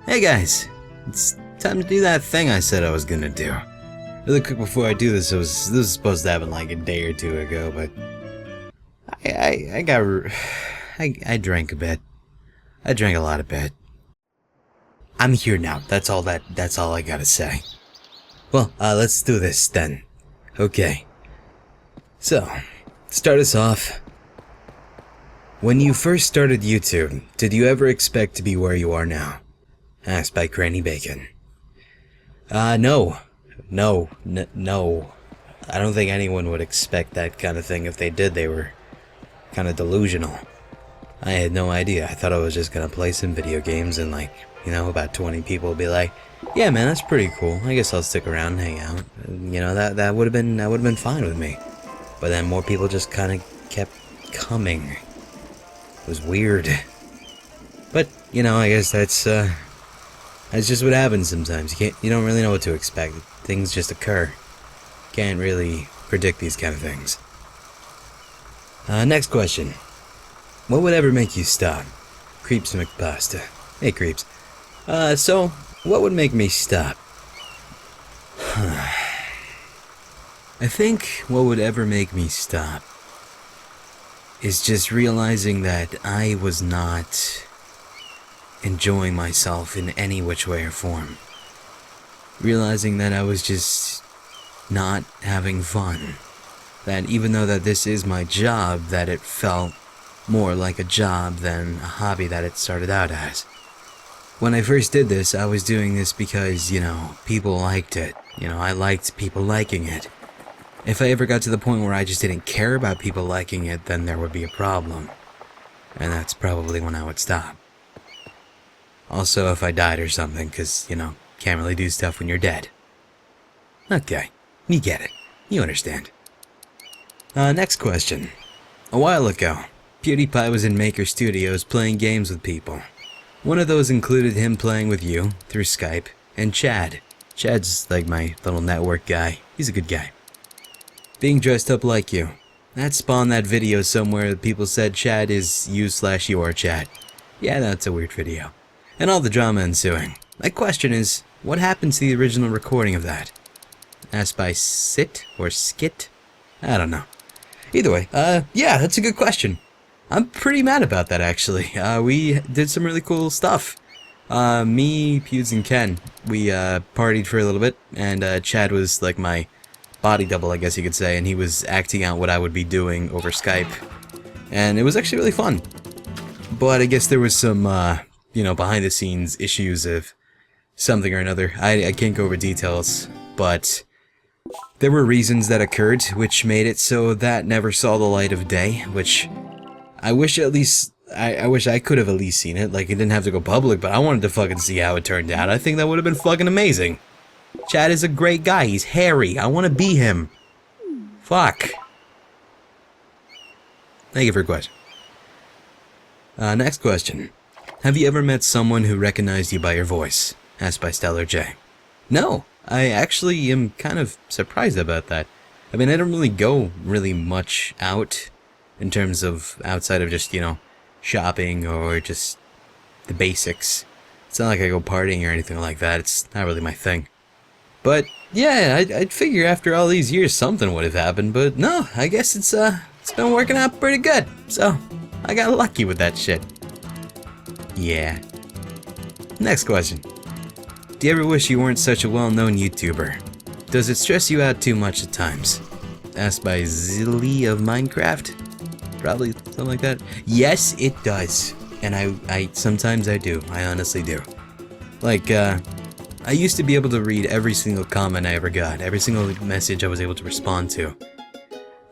Hey guys, it's time to do that thing I said I was gonna do. Really quick before I do this, this was supposed to happen like a day or two ago, but I drank a bit. I drank a lot of bit. I'm here now. That's all I gotta say. Well, let's do this then. Okay. So, start us off. When you first started YouTube, did you ever expect to be where you are now? Asked by Crannie Bacon. No. No. I don't think anyone would expect that kind of thing. If they did, they were kind of delusional. I had no idea. I thought I was just gonna play some video games and about 20 people would be like, yeah man, that's pretty cool. I guess I'll stick around and hang out. That would have been fine with me. But then more people just kind of kept coming. It was weird. But, I guess that's just what happens sometimes. You don't really know what to expect. Things just occur. Can't really predict these kind of things. Next question. What would ever make you stop? CreepsMcPasta. Hey Creeps. So, what would make me stop? I think what would ever make me stop is just realizing that I was not enjoying myself in any which way or form. Realizing that I was just not having fun. That even though that this is my job, that it felt more like a job than a hobby that it started out as. When I first did this, I was doing this because, people liked it. I liked people liking it. If I ever got to the point where I just didn't care about people liking it, then there would be a problem. And that's probably when I would stop. Also, if I died or something, because, can't really do stuff when you're dead. Okay, you get it. You understand. Next question. A while ago, Pewdiepie was in Maker Studios playing games with people. One of those included him playing with you, through Skype, and Chad. Chad's like my little network guy. He's a good guy. Being dressed up like you. That spawned that video somewhere that people said Chad is you/your Chad. Yeah, that's a weird video. And all the drama ensuing. My question is, what happened to the original recording of that? Asked by Scit or Scit? I don't know. Either way, yeah, that's a good question. I'm pretty mad about that, actually. We did some really cool stuff. Me, Pewds, and Ken, we partied for a little bit, and Chad was like my body double, I guess you could say, and he was acting out what I would be doing over Skype. And it was actually really fun. But I guess there was some, behind-the-scenes issues of something or another. I can't go over details, but there were reasons that occurred, which made it so that never saw the light of day, which I wish at least, I wish I could have at least seen it. Like, it didn't have to go public, but I wanted to fucking see how it turned out. I think that would have been fucking amazing. Chad is a great guy. He's hairy. I want to be him. Fuck. Thank you for your question. Next question. Have you ever met someone who recognized you by your voice? Asked by Stellarjay. No. I actually am kind of surprised about that. I mean, I don't really go really much out in terms of outside of just, shopping or just the basics. It's not like I go partying or anything like that. It's not really my thing. But yeah, I'd figure after all these years something would have happened, but no, I guess it's been working out pretty good. So, I got lucky with that shit. Yeah. Next question. Do you ever wish you weren't such a well-known YouTuber? Does it stress you out too much at times? Asked by Zilleofminecraft? Probably something like that. Yes, it does. And I sometimes I do. I honestly do. Like, I used to be able to read every single comment I ever got, every single message I was able to respond to.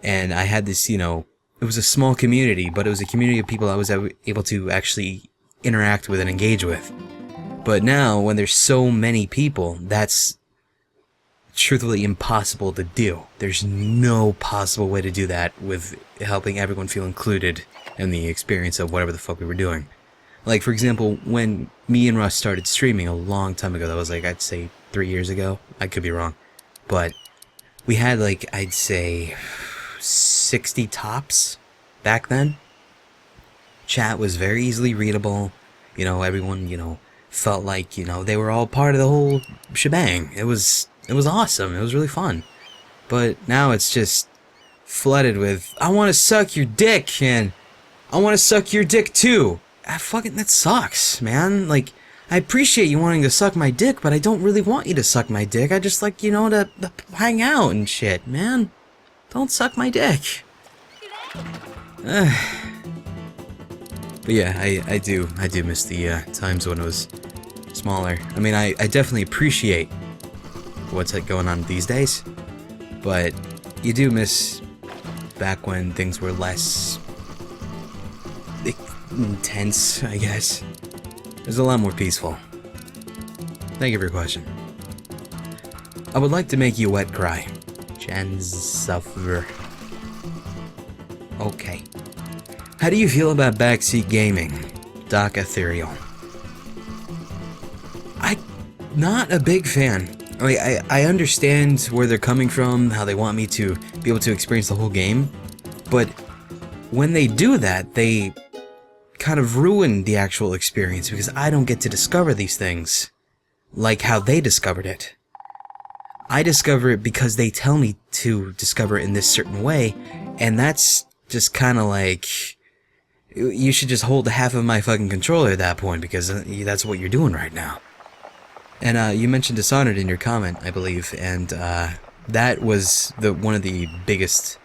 And I had this, it was a small community, but it was a community of people I was able to actually interact with and engage with. But now, when there's so many people, that's truthfully impossible to do. There's no possible way to do that with helping everyone feel included in the experience of whatever the fuck we were doing. Like, for example, when me and Russ started streaming a long time ago, that was like, I'd say 3 years ago. I could be wrong. But we had like, I'd say 60 tops back then. Chat was very easily readable. Everyone, felt like, you know, they were all part of the whole shebang. It was awesome. It was really fun. But now it's just flooded with, I want to suck your dick, and I want to suck your dick too. That sucks, man. Like, I appreciate you wanting to suck my dick, but I don't really want you to suck my dick. I just like, you know, to hang out and shit, man. Don't suck my dick. But yeah, I do miss the times when it was smaller. I mean, I definitely appreciate what's going on these days, but you do miss back when things were less intense, I guess. It was a lot more peaceful. Thank you for your question. I would like to make you wet cry. Jenzzuffer. Okay. How do you feel about backseat gaming? Doc Ethereal. I'm not a big fan. I understand where they're coming from, how they want me to be able to experience the whole game, but when they do that, they kind of ruin the actual experience because I don't get to discover these things like how they discovered it. I discover it because they tell me to discover it in this certain way, and that's just kind of like, you should just hold half of my fucking controller at that point, because that's what you're doing right now. And you mentioned Dishonored in your comment, I believe, and that was one of the biggest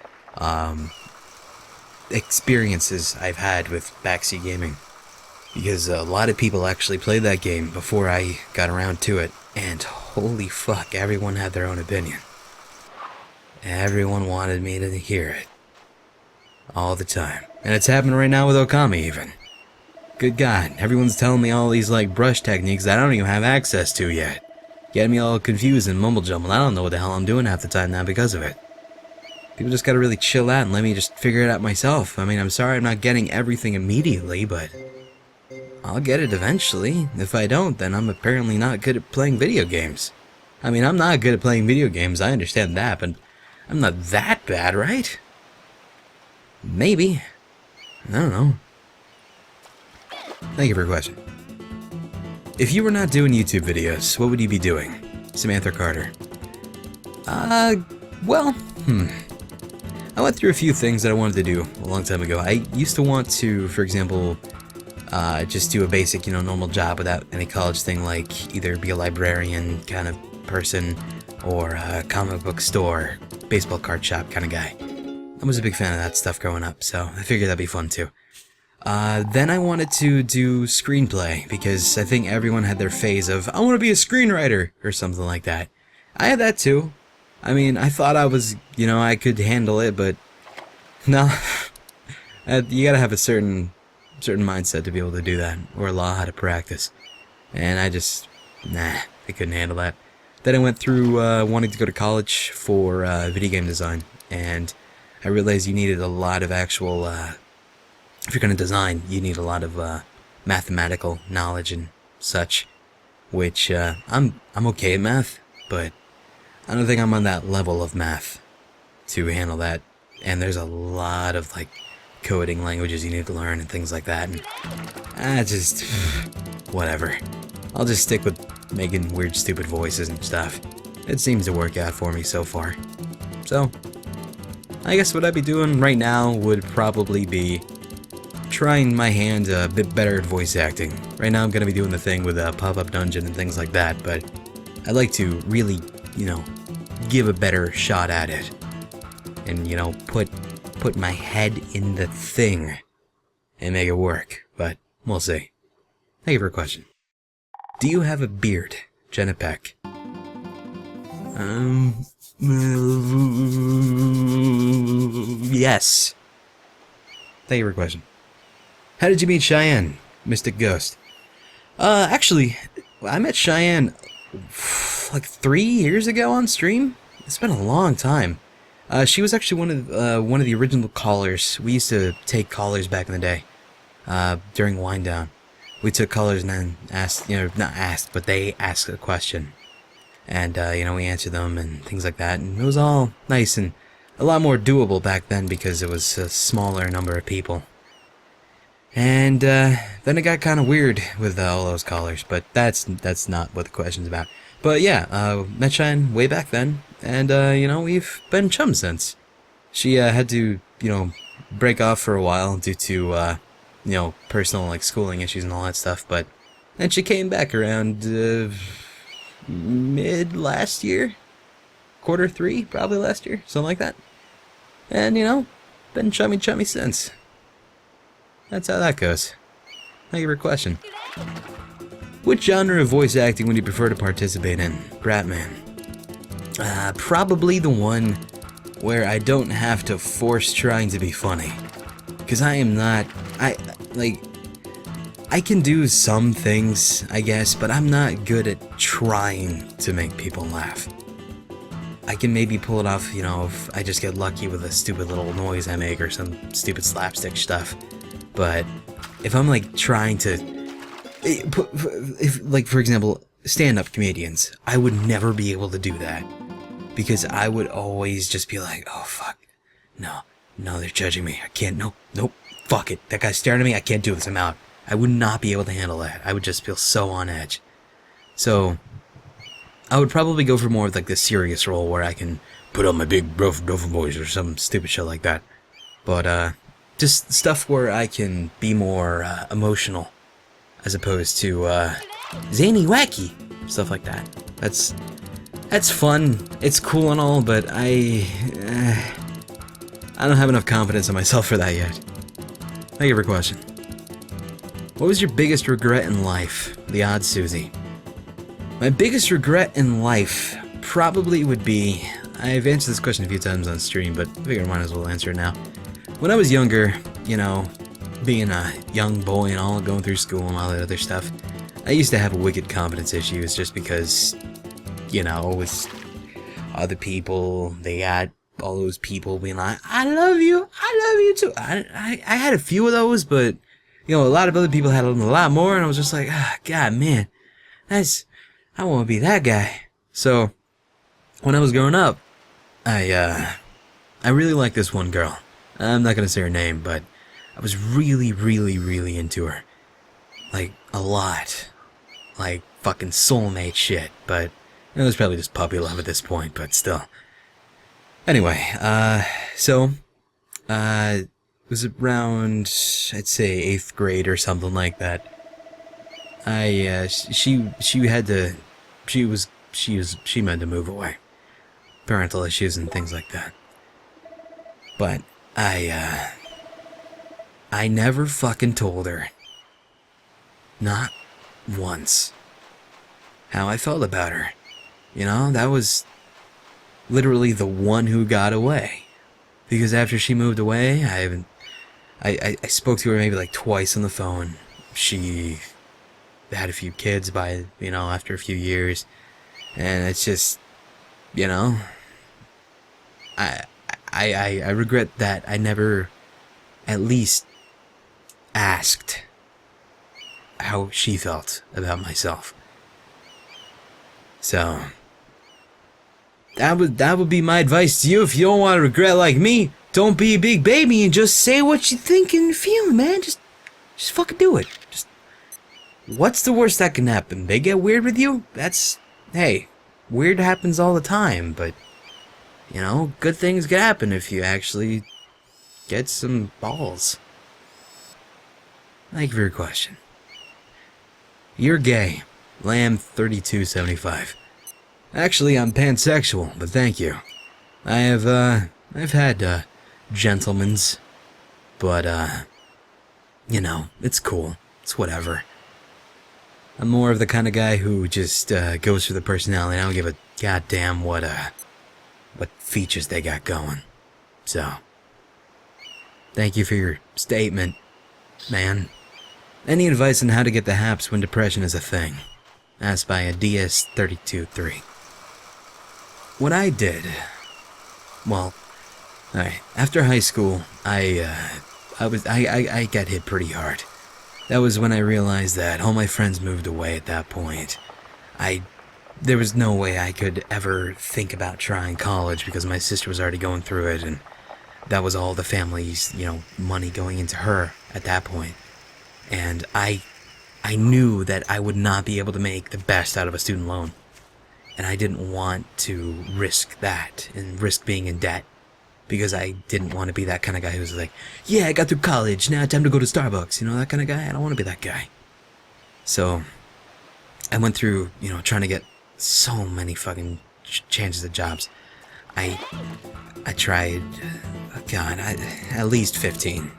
experiences I've had with backseat gaming, because a lot of people actually played that game before I got around to it, and holy fuck, everyone had their own opinion. Everyone wanted me to hear it all the time, and it's happening right now with Okami even. Good God, everyone's telling me all these like brush techniques that I don't even have access to yet, getting me all confused and mumble jumble. I don't know what the hell I'm doing half the time now because of it. People just gotta really chill out and let me just figure it out myself. I mean, I'm sorry I'm not getting everything immediately, but I'll get it eventually. If I don't, then I'm apparently not good at playing video games. I mean, I'm not good at playing video games, I understand that, but I'm not that bad, right? Maybe. I don't know. Thank you for your question. If you were not doing YouTube videos, what would you be doing? Samantha Carter. Well, I went through a few things that I wanted to do a long time ago. I used to want to, for example, just do a basic, you know, normal job without any college thing, like either be a librarian kind of person or a comic book store, baseball card shop kind of guy. I was a big fan of that stuff growing up, so I figured that'd be fun too. Then I wanted to do screenplay, because I think everyone had their phase of, I want to be a screenwriter, or something like that. I had that too. I mean, I thought I was, you know, I could handle it, but no. You gotta have a certain mindset to be able to do that, or a law how to practice. And I just, I couldn't handle that. Then I went through wanting to go to college for video game design, and I realized you needed a lot of actual, if you're gonna design, you need a lot of mathematical knowledge and such, which I'm okay at math, but I don't think I'm on that level of math to handle that. And there's a lot of like coding languages you need to learn and things like that, and just whatever. I'll just stick with making weird stupid voices and stuff. It seems to work out for me so far. So I guess what I'd be doing right now would probably be trying my hand a bit better at voice acting. Right now I'm gonna be doing the thing with a pop-up dungeon and things like that, but I'd like to really, you know, give a better shot at it. And, you know, put my head in the thing and make it work, but we'll see. Thank you for a question. Do you have a beard, Jenna Peck? Yes. Thank you for a question. How did you meet Cheyenne, MysticGhost? Actually, I met Cheyenne like 3 years ago on stream. It's been a long time. She was actually one of the original callers. We used to take callers back in the day, during Wind Down. We took callers and then asked, you know, not asked, but they asked a question. And, you know, we answered them and things like that. And it was all nice and a lot more doable back then because it was a smaller number of people. And then it got kind of weird with all those callers, but that's not what the question's about. But yeah, met Cheyenne way back then, and you know, we've been chums since. She had to, you know, break off for a while due to you know, personal like schooling issues and all that stuff, but then she came back around mid last year, Q3 probably last year, something like that. And you know, been chummy since. That's how that goes. Thank you for your question. Which genre of voice acting would you prefer to participate in? Bratman. Probably the one where I don't have to force trying to be funny. Because I am not... I can do some things, I guess, but I'm not good at trying to make people laugh. I can maybe pull it off, you know, if I just get lucky with a stupid little noise I make or some stupid slapstick stuff. But if I'm like trying to, if like for example, stand-up comedians, I would never be able to do that because I would always just be like, oh fuck, no, they're judging me. I can't, nope, fuck it. That guy's staring at me. I can't do this. I'm out. I would not be able to handle that. I would just feel so on edge. So I would probably go for more of like the serious role where I can put on my big rough voice or some stupid shit like that. But just stuff where I can be more emotional, as opposed to zany, wacky stuff like that. That's fun. It's cool and all, but I don't have enough confidence in myself for that yet. Thank you for your question. What was your biggest regret in life? TheOddSusie. My biggest regret in life probably would be, I've answered this question a few times on stream, but I figure I might as well answer it now. When I was younger, you know, being a young boy and all, going through school and all that other stuff, I used to have wicked confidence issues just because, you know, it was other people, they had all those people being like, I love you too. I had a few of those, but, you know, a lot of other people had a lot more, and I was just like, ah, God, man, I want to be that guy. So, when I was growing up, I really liked this one girl. I'm not gonna say her name, but I was really into her. Like, a lot. Like, fucking soulmate shit, but it was probably just puppy love at this point, but still. Anyway, it was around, I'd say 8th grade or something like that. She meant to move away. Parental issues and things like that. But I never fucking told her, not once, how I felt about her. You know, that was literally the one who got away. Because after she moved away, I spoke to her maybe like twice on the phone. She had a few kids by, you know, after a few years. And it's just, you know, I regret that I never at least asked how she felt about myself. So that would be my advice to you. If you don't want to regret like me, don't be a big baby and just say what you think and feel, man. Just fucking do it. Just, what's the worst that can happen? They get weird with you? Hey, weird happens all the time, but you know, good things can happen if you actually get some balls. Thank you for your question. You're gay. Lamb3275. Actually, I'm pansexual, but thank you. I've had, gentlemen's, but, you know, it's cool. It's whatever. I'm more of the kind of guy who just, goes for the personality. I don't give a goddamn what features they got going. So, thank you for your statement, man. Any advice on how to get the haps when depression is a thing? Asked by a DS323. What I did, well, alright, after high school, I got hit pretty hard. That was when I realized that all my friends moved away at that point. There was no way I could ever think about trying college because my sister was already going through it, and that was all the family's, you know, money going into her at that point. And I knew that I would not be able to make the best out of a student loan. And I didn't want to risk that and risk being in debt, because I didn't want to be that kind of guy who's like, yeah, I got through college, now time to go to Starbucks, you know, that kind of guy. I don't want to be that guy. So I went through, you know, trying to get so many fucking chances at jobs. I tried, God, at least 15,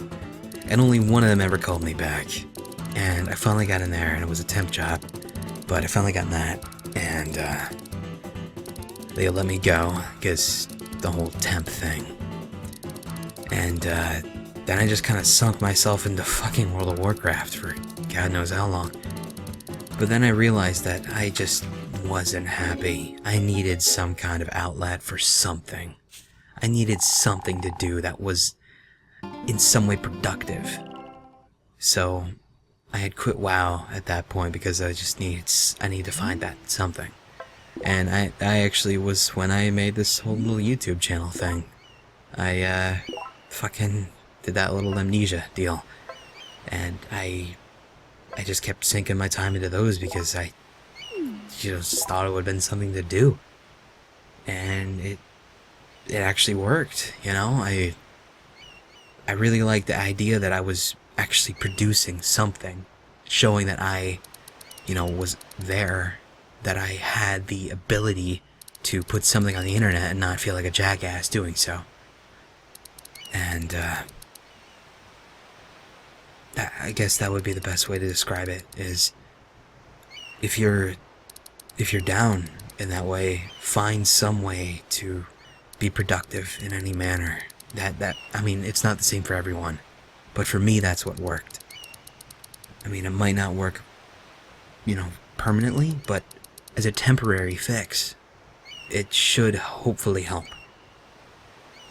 and only one of them ever called me back. And I finally got in there, and it was a temp job, but I finally got in that, and they let me go, because the whole temp thing. And then I just kind of sunk myself into fucking World of Warcraft for God knows how long. But then I realized that I just wasn't happy. I needed some kind of outlet for something. I needed something to do that was in some way productive. So I had quit WoW at that point because I need to find that something. And I actually was when I made this whole little YouTube channel thing. I fucking did that little amnesia deal. And I just kept sinking my time into those because I just thought it would have been something to do. And it actually worked, you know? I really liked the idea that I was actually producing something, showing that I, you know, was there, that I had the ability to put something on the internet and not feel like a jackass doing so. And I guess that would be the best way to describe it, is if you're down in that way, find some way to be productive in any manner. That I mean, it's not the same for everyone, but for me, that's what worked. I mean, it might not work, you know, permanently, but as a temporary fix, it should hopefully help.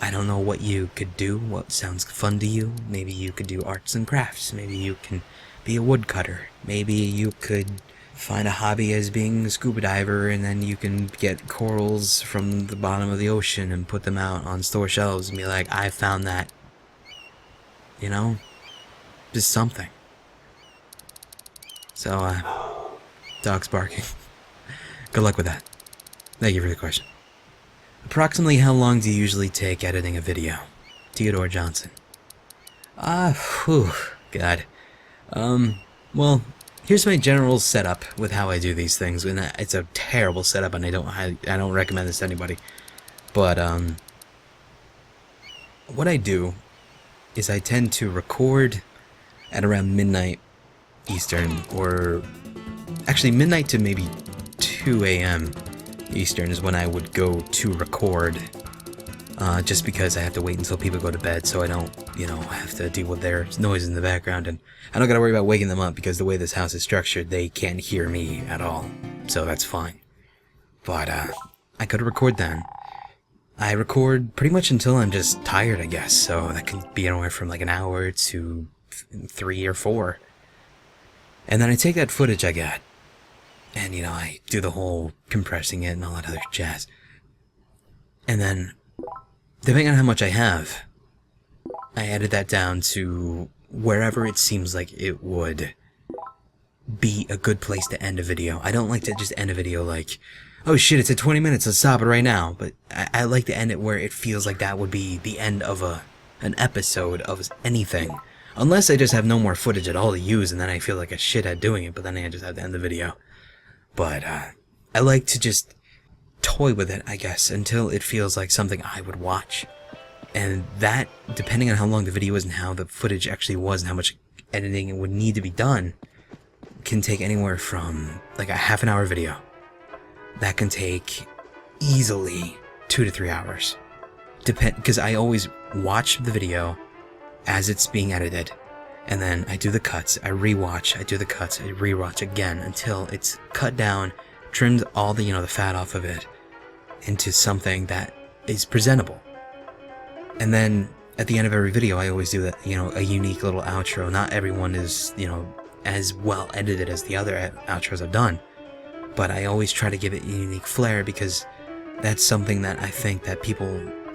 I don't know what you could do, what sounds fun to you. Maybe you could do arts and crafts. Maybe you can be a woodcutter. Maybe you could find a hobby as being a scuba diver, and then you can get corals from the bottom of the ocean and put them out on store shelves and be like, I found that. You know? Just something. So, dog's barking. Good luck with that. Thank you for the question. Approximately how long do you usually take editing a video? Teodor Johnson. God. Well, here's my general setup with how I do these things, and it's a terrible setup, and I don't recommend this to anybody. But what I do is I tend to record at around midnight Eastern, or actually midnight to maybe 2 a.m. Eastern is when I would go to record, just because I have to wait until people go to bed so I don't, you know, have to deal with their noise in the background, and I don't gotta worry about waking them up because the way this house is structured, they can't hear me at all, so that's fine. But, I go to record then. I record pretty much until I'm just tired, I guess, so that can be anywhere from like an hour to 3 or 4. And then I take that footage I got, and, you know, I do the whole compressing it and all that other jazz. And then, depending on how much I have, I edit that down to wherever it seems like it would be a good place to end a video. I don't like to just end a video like, oh shit, it's at 20 minutes, let's stop it right now. But I like to end it where it feels like that would be the end of an episode of anything. Unless I just have no more footage at all to use, and then I feel like a shithead doing it, but then I just have to end the video. But, I like to just toy with it, I guess, until it feels like something I would watch. And that, depending on how long the video is and how the footage actually was and how much editing it would need to be done, can take anywhere from, like, a half-an-hour video. That can take easily 2 to 3 hours. Because I always watch the video as it's being edited, and then I do the cuts, I rewatch, I do the cuts, I rewatch again until it's cut down, trimmed all the, you know, the fat off of it into something that is presentable. And then at the end of every video, I always do that, you know, a unique little outro. Not everyone is, you know, as well edited as the other outros I've done, but I always try to give it a unique flair because that's something that I think that people,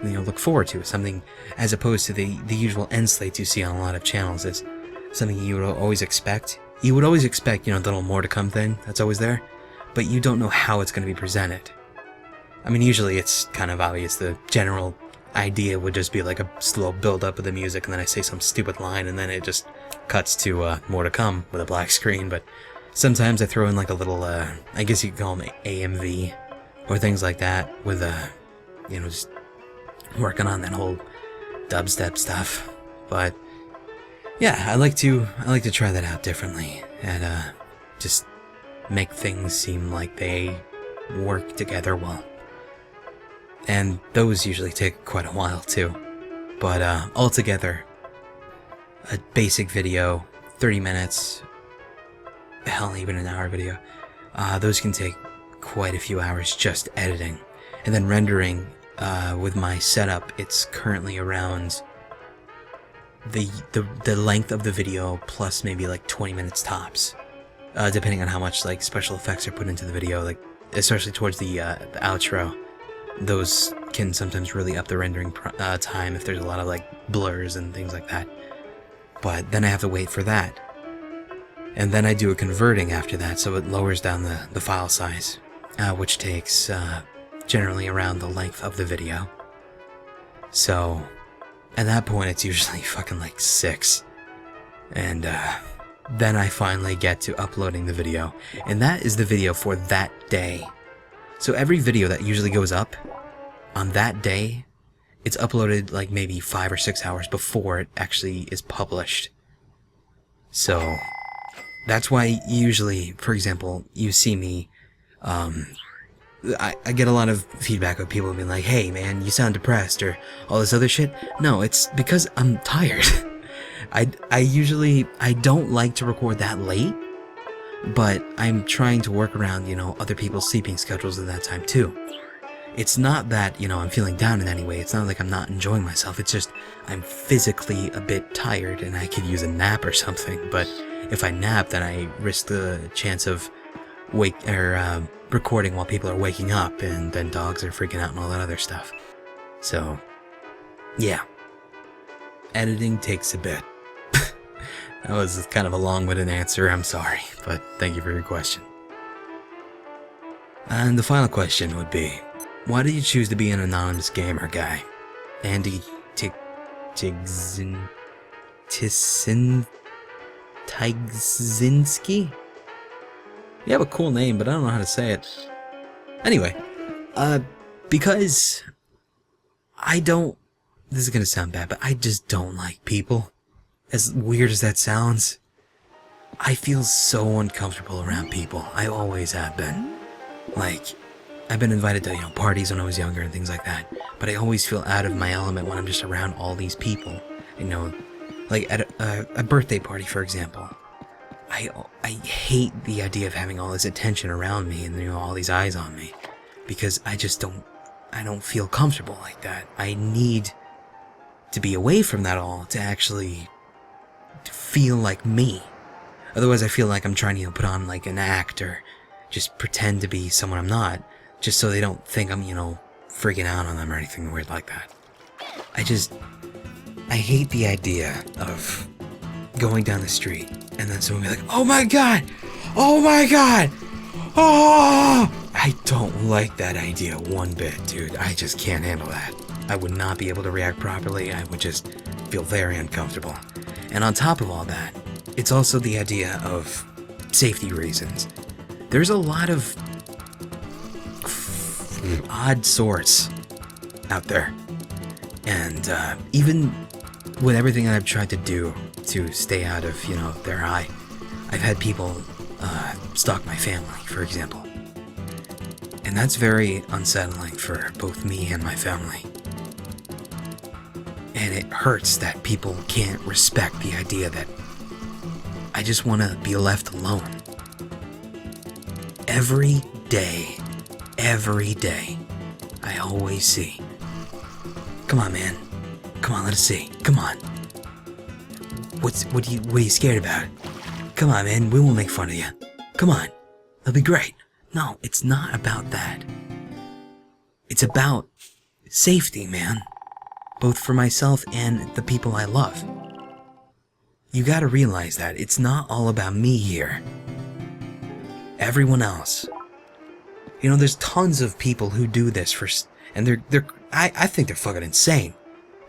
you know, look forward to. Something as opposed to the usual end slates you see on a lot of channels. Is something you would always expect. You would always expect, you know, the little more to come thing that's always there, but you don't know how it's going to be presented. I mean, usually it's kind of obvious. The general idea would just be like a slow build-up of the music, and then I say some stupid line, and then it just cuts to more to come with a black screen. But sometimes I throw in like a little, I guess you could call them AMV, or things like that, with, you know, just working on that whole dubstep stuff. But yeah, I like to try that out differently, and just make things seem like they work together well. And those usually take quite a while too. But altogether, a basic video, 30 minutes, hell, even an hour video, those can take quite a few hours just editing. And then rendering, with my setup, it's currently around the length of the video plus maybe like 20 minutes tops, depending on how much like special effects are put into the video, like especially towards the outro. Those can sometimes really up the rendering time if there's a lot of like blurs and things like that. But then I have to wait for that. And then I do a converting after that, so it lowers down the file size, which takes generally around the length of the video. So at that point it's usually fucking like 6. And then I finally get to uploading the video. And that is the video for that day. So every video that usually goes up on that day, it's uploaded like maybe 5 or 6 hours before it actually is published. So that's why usually, for example, you see me, I get a lot of feedback of people being like, hey man, you sound depressed, or all this other shit. No, it's because I'm tired. I don't like to record that late, but I'm trying to work around, you know, other people's sleeping schedules at that time too. It's not that, you know, I'm feeling down in any way. It's not like I'm not enjoying myself. It's just I'm physically a bit tired and I could use a nap or something. But if I nap, then I risk the chance of recording while people are waking up, and then dogs are freaking out and all that other stuff. So, yeah. Editing takes a bit. That was kind of a long-winded answer, I'm sorry, but thank you for your question. And the final question would be, why did you choose to be an anonymous gamer guy? Andy Tyczynski? You have a cool name, but I don't know how to say it. Anyway, because I don't, this is gonna sound bad, but I just don't like people. As weird as that sounds, I feel so uncomfortable around people. I always have been. Like, I've been invited to, you know, parties when I was younger and things like that, but I always feel out of my element when I'm just around all these people. You know, like at a birthday party, for example. I hate the idea of having all this attention around me and, you know, all these eyes on me, because I don't feel comfortable like that. I need to be away from that all to actually feel like me. Otherwise I feel like I'm trying to, you know, put on like an act or just pretend to be someone I'm not, just so they don't think I'm, you know, freaking out on them or anything weird like that. I hate the idea of going down the street and then someone be like, oh my god, oh my god, oh! I don't like that idea one bit, dude. I just can't handle that. I would not be able to react properly. I would just feel very uncomfortable. And on top of all that, it's also the idea of safety reasons. There's a lot of odd sorts out there. And even with everything that I've tried to do to stay out of, you know, their eye, I've had people stalk my family, for example. And that's very unsettling for both me and my family. And it hurts that people can't respect the idea that I just want to be left alone. Every day, I always see, come on man, come on, let us see, come on. What are you scared about? Come on man, we won't make fun of you. Come on, it'll be great. No, it's not about that. It's about safety, man. Both for myself and the people I love. you gotta realize that it's not all about me here. Everyone else. You know, there's tons of people who do this and I think they're fucking insane.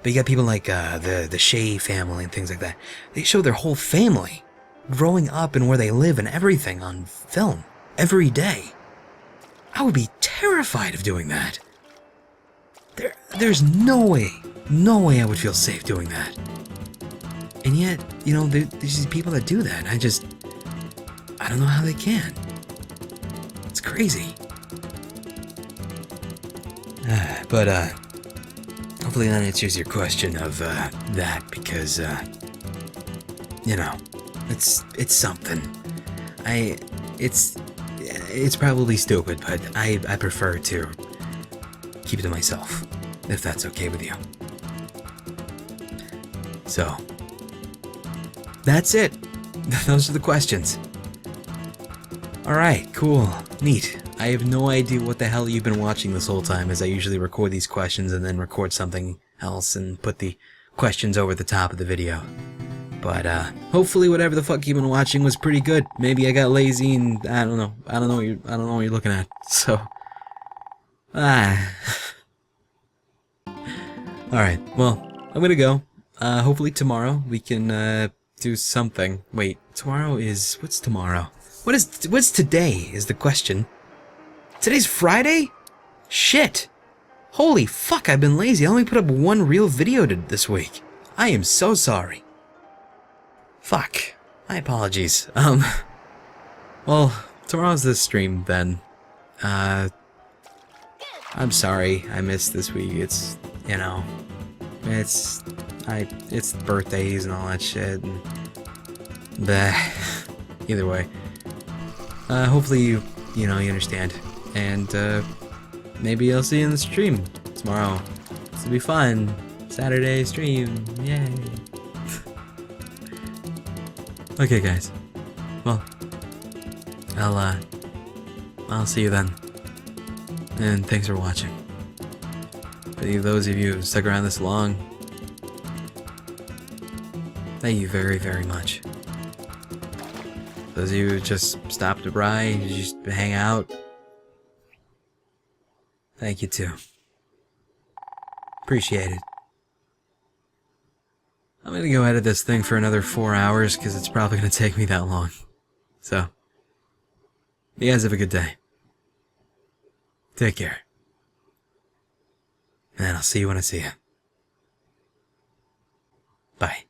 But you got people like the Shea family and things like that. They show their whole family growing up and where they live and everything on film every day. I would be terrified of doing that. There's no way I would feel safe doing that. And yet, you know, there's these people that do that. I don't know how they can. It's crazy. But hopefully that answers your question of that, because you know, it's something. It's probably stupid, but I prefer to keep it to myself, if that's okay with you. So, that's it. Those are the questions. Alright, cool. Neat. I have no idea what the hell you've been watching this whole time, as I usually record these questions and then record something else and put the questions over the top of the video. But, hopefully whatever the fuck you've been watching was pretty good. Maybe I got lazy and I don't know. I don't know what you're looking at. So, Alright, well, I'm gonna go. Hopefully tomorrow we can, do something. Wait, tomorrow is... what's tomorrow? What's today is the question. Today's Friday? Shit! Holy fuck, I've been lazy. I only put up one real video this week. I am so sorry. Fuck. My apologies. Well, tomorrow's the stream then. I'm sorry I missed this week. It's, you know, it's birthdays and all that shit. And either way. Hopefully you understand. And, maybe I'll see you in the stream tomorrow. This'll be fun. Saturday stream. Yay. Okay, guys. Well, I'll see you then. And thanks for watching. For those of you who stuck around this long, thank you very, very much. Those of you who just stopped by, just hang out, thank you too. Appreciate it. I'm gonna go edit this thing for another 4 hours, because it's probably gonna take me that long. So, you guys have a good day. Take care. And I'll see you when I see you. Bye.